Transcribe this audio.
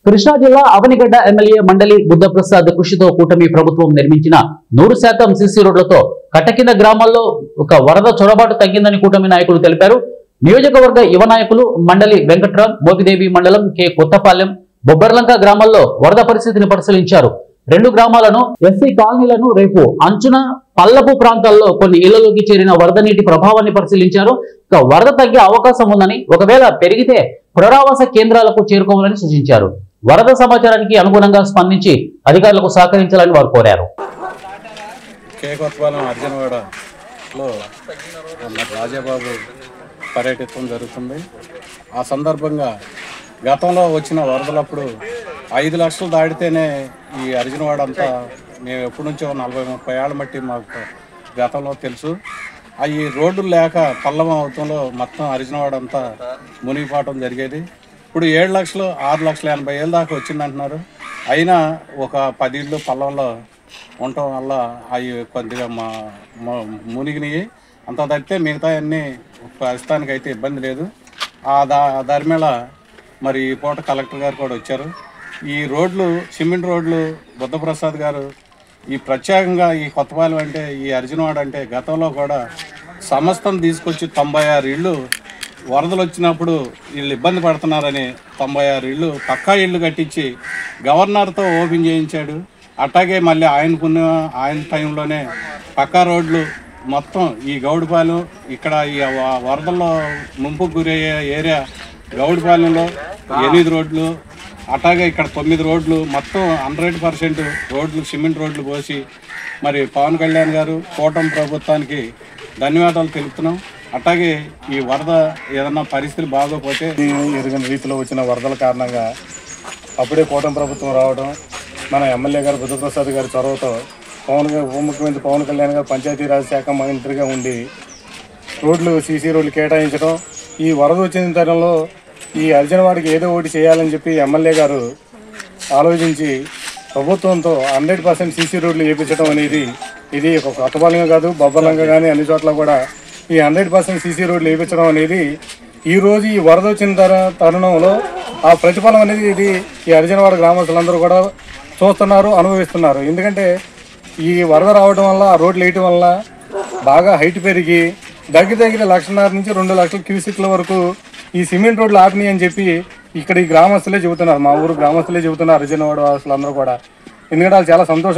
కృష్ణా జిల్లా అవనిగడ్డ ఎమ్మెల్యే మండలి బుద్ధప్రసాద్ కృషితో కూటమి ప్రభుత్వం నిర్మించిన 100% సీసీ రోడ్లతో కట్టకింద గ్రామాల్లో ఒక వరద చొరబాటు తగ్గిందని కూటమి నాయకులు తెలిపారు. నియోజకవర్గ యువ నాయకులు మండలి వెంకట్రామ్, మోపిదేవి మండలం కె కొత్తపాలెం, బొబ్బర్లంక గ్రామాల్లో వరద పరిస్థితిని పరిశీలించారు. 2 గ్రామాలను ఎస్సీ కాలనీలను రేపు అంచున పల్లపు ప్రాంతాల్లో కొన్ని ఇళ్లలోకి చేరిన వరద నీటి ప్రభావాన్ని పరిశీలించారు. ఇక వరద తగ్గే అవకాశం ఉందని, ఒకవేళ పెరిగితే పునరావాస కేంద్రాలకు చేరుకోవాలని సూచించారు. వరద సమాచారానికి అనుగుణంగా స్పందించి అధికారులకు సహకరించాలని వారు కోరారు. రాజాబాబు పర్యటించడం జరుగుతుంది. ఆ సందర్భంగా గతంలో వచ్చిన వరదలప్పుడు 5 లక్షలు దాటితేనే ఈ అర్జునవాడ అంతా మేము ఎప్పటి నుంచో 40-30 ఏళ్ళ మట్టి మాకు గతంలో తెలుసు. అవి రోడ్లు లేక పల్లవం అవుతంలో మొత్తం అర్జునవాడ అంతా మునిగిపోవటం జరిగేది. ఇప్పుడు 7 లక్షలు 6,80,000 దాకా వచ్చిందంటున్నారు. అయినా ఒక 10 ఇళ్ళు పల్లంలో ఉండటం వల్ల అవి కొద్దిగా మునిగినాయి. అంత తగ్గితే మిగతా అన్నీ ప్రస్తుతానికి అయితే ఇబ్బంది లేదు. దాని మీద మరి ఈ పూట కలెక్టర్ గారు కూడా వచ్చారు. ఈ రోడ్లు సిమెంట్ రోడ్లు బుద్ధప్రసాద్ గారు ఈ ప్రత్యేకంగా ఈ కొత్తపాలెం అంటే ఈ అర్జునవాడ అంటే గతంలో కూడా సమస్తం తీసుకొచ్చి 96 ఇళ్ళు వరదలు వచ్చినప్పుడు వీళ్ళు ఇబ్బంది పడుతున్నారని 96 ఇళ్ళు పక్కా ఇళ్ళు కట్టించి గవర్నర్తో ఓపెన్ చేయించాడు. అట్లాగే మళ్ళీ ఆయన టైంలోనే పక్కా రోడ్లు మొత్తం ఈ గౌడిపాలెం ఇక్కడ ఈ వరదల్లో ముంపుకు గురయ్యే ఏరియా గౌడిపాలెంలో 8 రోడ్లు, అట్లాగే ఇక్కడ 9 రోడ్లు మొత్తం 100% రోడ్లు సిమెంట్ రోడ్లు పోసి మరి పవన్ కళ్యాణ్ గారు కూటమి ప్రభుత్వానికి ధన్యవాదాలు తెలుపుతున్నాం. అట్లాగే ఈ వరద ఏదన్నా పరిస్థితులు బాగోపోతే ఎరుగని రీతిలో వచ్చిన వరదల కారణంగా అప్పుడే కూటమి ప్రభుత్వం రావడం, మన ఎమ్మెల్యే గారు బుద్ధప్రసాద్ గారి చొరవతో ఉప ముఖ్యమంత్రి పవన్ కళ్యాణ్ గారు పంచాయతీరాజ్ శాఖ మంత్రిగా ఉండి రోడ్లు సీసీ రోడ్లు కేటాయించడం, ఈ వరద వచ్చిన తరంలో ఈ అర్జునవాడికి ఏదో ఒకటి చేయాలని చెప్పి ఎమ్మెల్యే గారు ఆలోచించి ప్రభుత్వంతో 100% సీసీ రోడ్లు వేయించడం అనేది ఇది ఒక కొత్తపాలెంగా కాదు, బొబ్బర్లంక కానీ అన్ని చోట్ల కూడా ఈ 100% సీసీ రోడ్లు వేయించడం అనేది ఈరోజు ఈ వరద వచ్చిన తరుణంలో ఆ ప్రతిఫలం అనేది ఇది ఈ అర్జునవాడ గ్రామస్తులందరూ కూడా చూస్తున్నారు, అనుభవిస్తున్నారు. ఎందుకంటే ఈ వరద రావడం వల్ల ఆ రోడ్లు వేయటం వల్ల బాగా హైట్ పెరిగి దగ్గర 1.5 నుంచి 2 లక్షల క్యూసిక్ల వరకు ఈ సిమెంట్ రోడ్లు ఆపినాయి అని చెప్పి ఇక్కడ ఈ గ్రామస్తులే చెబుతున్నారు, మా ఊరు గ్రామస్తులే చెబుతున్నారు, అర్జునవాడ వాసులందరూ కూడా. ఎందుకంటే వాళ్ళు చాలా సంతోషం